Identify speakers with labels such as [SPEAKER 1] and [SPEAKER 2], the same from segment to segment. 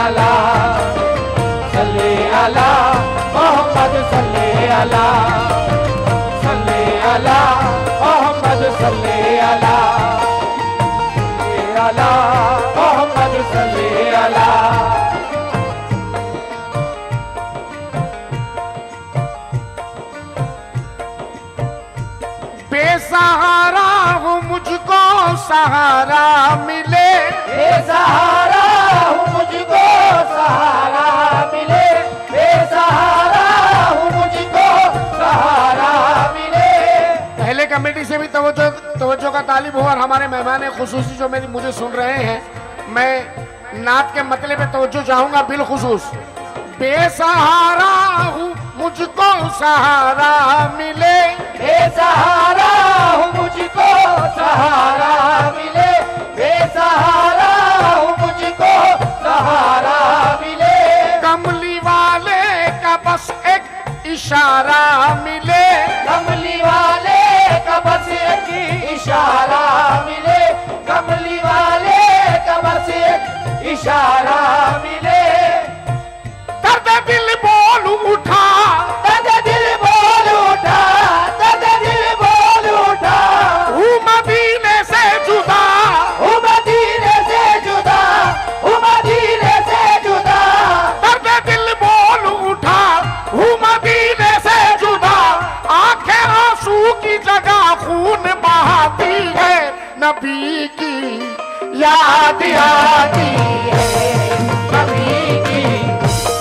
[SPEAKER 1] अला सल्ले अला मोहम्मद सल्ले अला सल्ले अला मोहम्मद सल्ले अला अला मोहम्मद सल्ले अला।
[SPEAKER 2] बेसहारा हूँ मुझको सहारा मिले,
[SPEAKER 1] बेसहारा हूँ मुझको सहारा मिले, बेसहारा हूँ मुझको सहारा मिले।
[SPEAKER 2] पहले कमेटी से भी तवज्जो का तालिब हुआ और हमारे मेहमान खुसूसी जो मुझे सुन रहे हैं, मैं नात के मतलब पे तवज्जो चाहूंगा बिलखुसूस। बेसहारा हूँ मुझको सहारा मिले,
[SPEAKER 1] बेसहारा हूँ मुझको सहारा मिले, बेसहारा हूँ मुझको सहारा मिले।
[SPEAKER 2] कमली वाले का बस एक इशारा मिले,
[SPEAKER 1] कमली वाले का बस एक इशारा मिले, कमली वाले का बस एक इशारा मिले।
[SPEAKER 2] दर्द दिल बोल उठा,
[SPEAKER 1] दर्द दिल बोल उठा, दर्द दिल बोल उठा।
[SPEAKER 2] हूँ मदीने से जुदा,
[SPEAKER 1] हूँ मदीने से जुदा, हूँ मदीने से जुदा।
[SPEAKER 2] दर्द दिल बोल उठा, हूँ मदीने से जुदा। आंखें आंसू की जगह खून बहाती है, नबी की याद आती है,
[SPEAKER 1] नबी की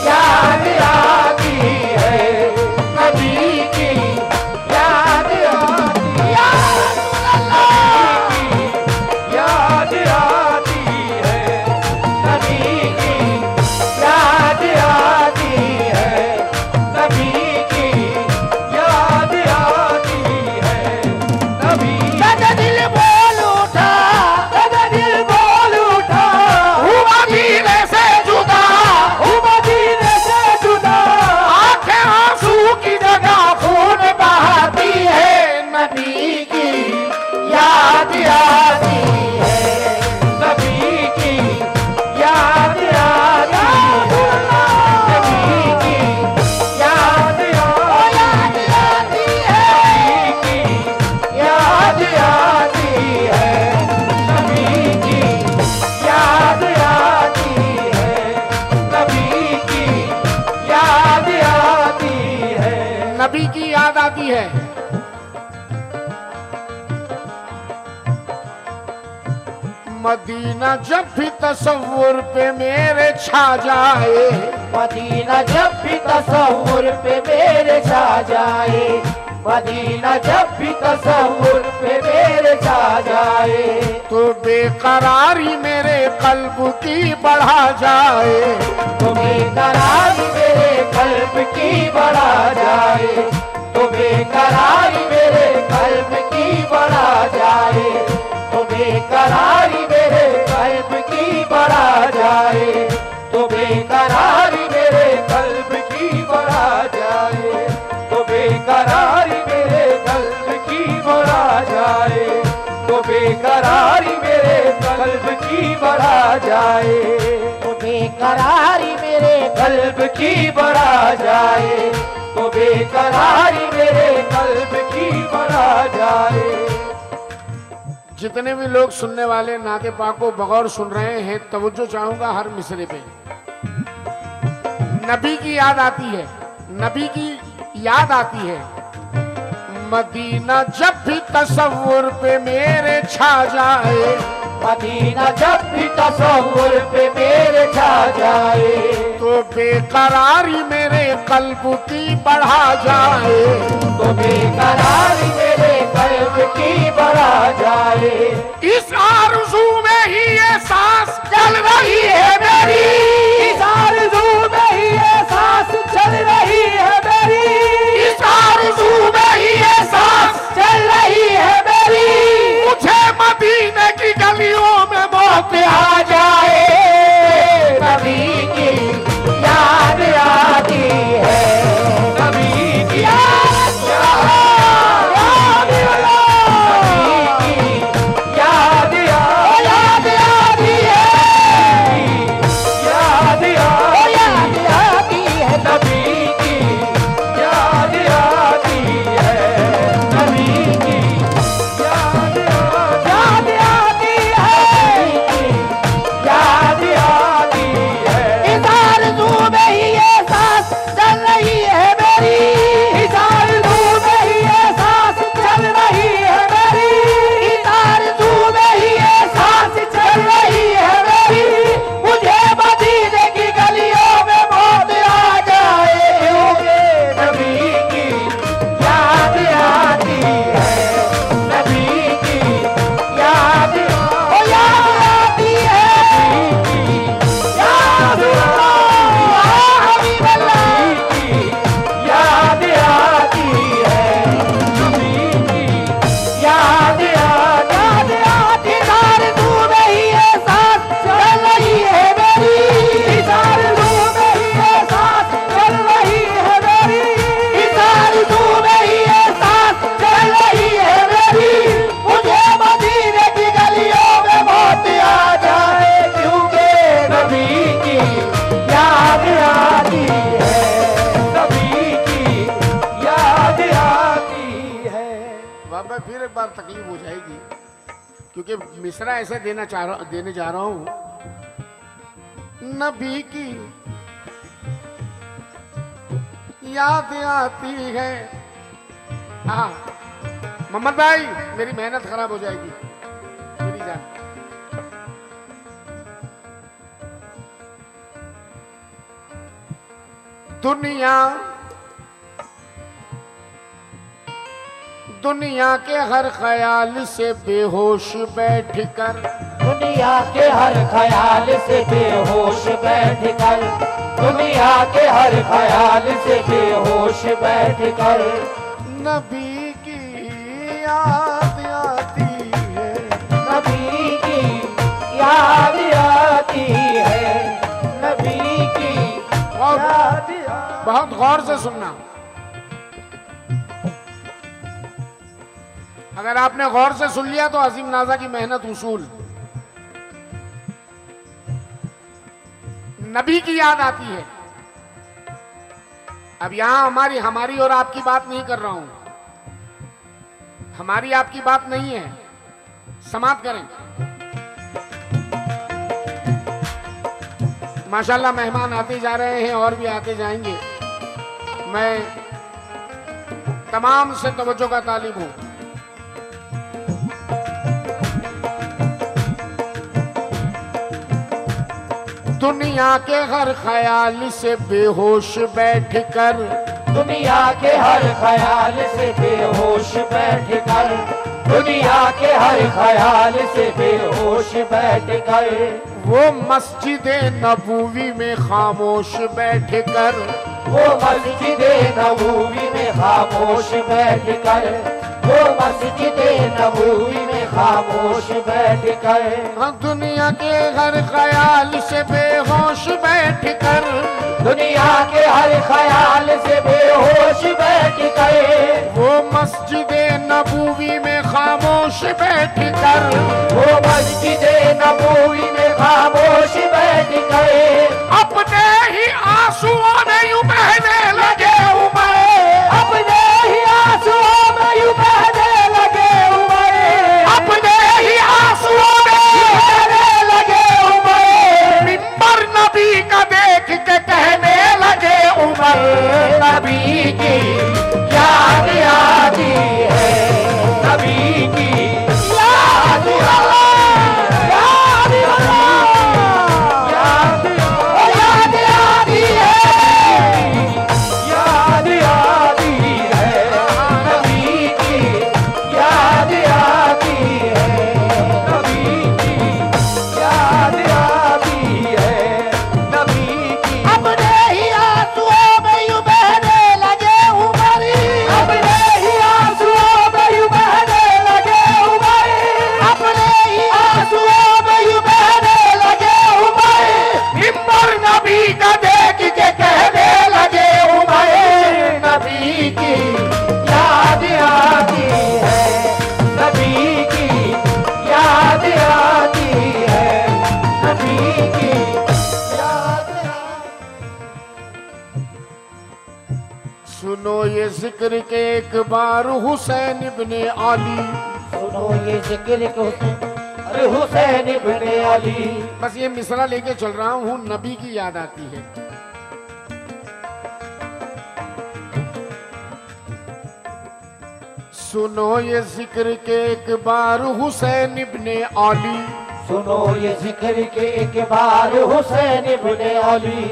[SPEAKER 1] याद आती है, नबी की याद आती है, याद आती है, नबी की याद आती है, नबी की याद आती है, नबी। दादा दिल बोल उठा, दादा दिल बोल उठा।
[SPEAKER 2] हूँ मदीने से जुदा,
[SPEAKER 1] हूँ मदीने से जुदा।
[SPEAKER 2] आंखें आंसू की जगह खून बहाती है, नबी की याद आती है,
[SPEAKER 1] नबी की याद आती है, नबी की याद आती है, नबी की याद आती है, नबी की याद आती है, नबी की याद आती है।
[SPEAKER 2] नबी की याद आती है। मदीना जब भी तसव्वुर पे मेरे छा जाए,
[SPEAKER 1] मदीना जब भी तसव्वुर पे मेरे छा जाए, मदीना जब भी तसव्वुर पे मेरे छा जाए।
[SPEAKER 2] तो बेकरारी मेरे कल्ब की बढ़ा जाए,
[SPEAKER 1] तो बेकरारी मेरे कल्ब की बढ़ा जाए, तो बेकरारी मेरे कल्ब की बढ़ा जाए, तो बेकरारी मेरे कल्ब की बढ़ा जाए, तो बेकरारी मेरे कल्ब की बढ़ा जाए, तो बेकरारी मेरे कल्ब की बढ़ा जाए, तो बेकरारी मेरे कल्ब की बढ़ा जाए, तो बेकरारी मेरे कल्ब की बढ़ा जाए, तो बेकरारी मेरे कल्ब की बढ़ा जाए।
[SPEAKER 2] जितने भी लोग सुनने वाले नाते पाक को बगौर सुन रहे हैं, तवज्जो चाहूंगा हर मिसरे पे। नबी की याद आती है, नबी की याद आती है। मदीना जब भी तसव्वुर पे मेरे छा जाए,
[SPEAKER 1] मदीना जब भी तसव्वुर पे मेरे छा जाए,
[SPEAKER 2] तो बेकरारी मेरे कल्ब की बढ़ा जाए,
[SPEAKER 1] तो बेकरारी मेरे कल्ब की बढ़ा जाए।
[SPEAKER 2] इस आरज़ू में ही ये सांस चल रही है मेरी,
[SPEAKER 1] इस आरज़ू में ही ये सांस चल रही है मेरी,
[SPEAKER 2] इस आरज़ू में ही ये सांस
[SPEAKER 1] चल रही है मेरी।
[SPEAKER 2] मुझे मदीने की गलियों में मौत
[SPEAKER 1] आ जाए, नबी की याद आती है, नबी की याद आती है,
[SPEAKER 2] बाबा फिर एक बार तकलीफ हो जाएगी, क्योंकि मिसरा ऐसे देने जा रहा हूं। नबी की याद आती है। हाँ मोहम्मद भाई, मेरी मेहनत खराब हो जाएगी मेरी जान। दुनिया के हर ख्याल से बेहोश बैठकर,
[SPEAKER 1] दुनिया के हर ख्याल से बेहोश बैठकर, दुनिया के हर ख्याल से बेहोश बैठकर
[SPEAKER 2] नबी की याद आती है।
[SPEAKER 1] नबी की याद आती है, नबी की याद।
[SPEAKER 2] बहुत गौर से सुनना, अगर आपने गौर से सुन लिया तो अजीम नाजा की मेहनत उसूल। नबी की याद आती है। अब यहां हमारी और आपकी बात नहीं कर रहा हूं, हमारी आपकी बात नहीं है, समाप्त करें। माशाल्लाह मेहमान आते जा रहे हैं और भी आते जाएंगे। मैं तमाम से तवज्जो का तालिब हूं। दुनिया के हर ख्याल से बेहोश बैठकर,
[SPEAKER 1] दुनिया के हर ख्याल से बेहोश बैठकर, दुनिया के हर ख्याल से बेहोश बैठकर
[SPEAKER 2] वो मस्जिद नबूवी में खामोश बैठकर,
[SPEAKER 1] वो मस्जिद नबूवी में खामोश बैठकर, वो मस्जिद नबूवी में खामोश बैठकर
[SPEAKER 2] दुनिया के हर ख्याल से बेहोश बैठकर,
[SPEAKER 1] दुनिया के हर ख्याल से बेहोश बैठकर
[SPEAKER 2] वो मस्जिद नबूवी में खामोश बैठकर,
[SPEAKER 1] वो मस्जिद नबूवी में खामोश बैठकर
[SPEAKER 2] अपने ही आंसुओं में यूं बहने लगे उमर,
[SPEAKER 1] अपने ही आंसुओं में यूं बहने लगे उमर,
[SPEAKER 2] अपने ही आंसुओं में
[SPEAKER 1] बहने लगे उमर,
[SPEAKER 2] मिंबर नबी का देख के कहने लगे उमर,
[SPEAKER 1] नबी की याद आती है, नबी की याद
[SPEAKER 2] सुनो ये जिक्र के एक बार हुसैन इब्ने अली,
[SPEAKER 1] सुनो ये जिक्र के अरे हुसैन इब्ने अली।
[SPEAKER 2] बस ये मिसरा लेके चल रहा हूँ, नबी की याद आती है। सुनो ये जिक्र के एक बार हुसैन इब्ने अली,
[SPEAKER 1] सुनो ये जिक्र के एक बार हुसैन इब्ने अली।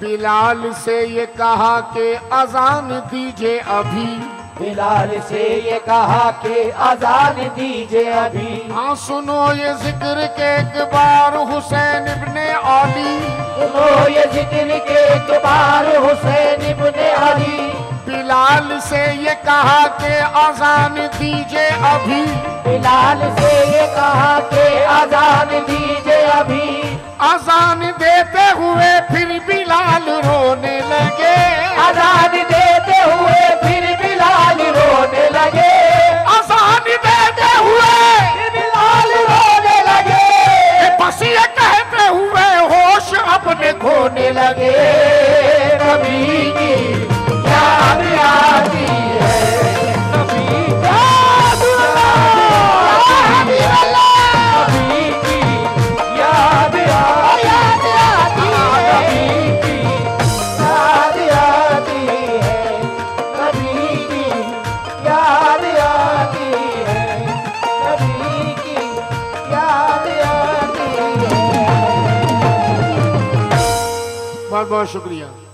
[SPEAKER 2] बिलाल से ये कहा कि अजान दीजिए अभी,
[SPEAKER 1] बिलाल से ये कहा कि अजान दीजिए अभी।
[SPEAKER 2] हाँ सुनो ये जिक्र के एक बार हुसैन इब्ने अली,
[SPEAKER 1] सुनो ये जिक्र के एक बार हुसैन इब्ने अली।
[SPEAKER 2] बिलाल से ये कहा कि अजान दीजिए अभी,
[SPEAKER 1] बिलाल से ये कहा कि अजान दीजिए अभी।
[SPEAKER 2] अजान देते हुए फिर बिलाल रोने लगे,
[SPEAKER 1] अजान देते हुए फिर बिलाल रोने लगे,
[SPEAKER 2] अजान देते हुए
[SPEAKER 1] बिलाल रोने लगे।
[SPEAKER 2] बस ये कहते हुए होश अपने
[SPEAKER 1] खोने लगे, नबी की याद आती है, नबी की याद
[SPEAKER 2] बहुत बहुत शुक्रिया।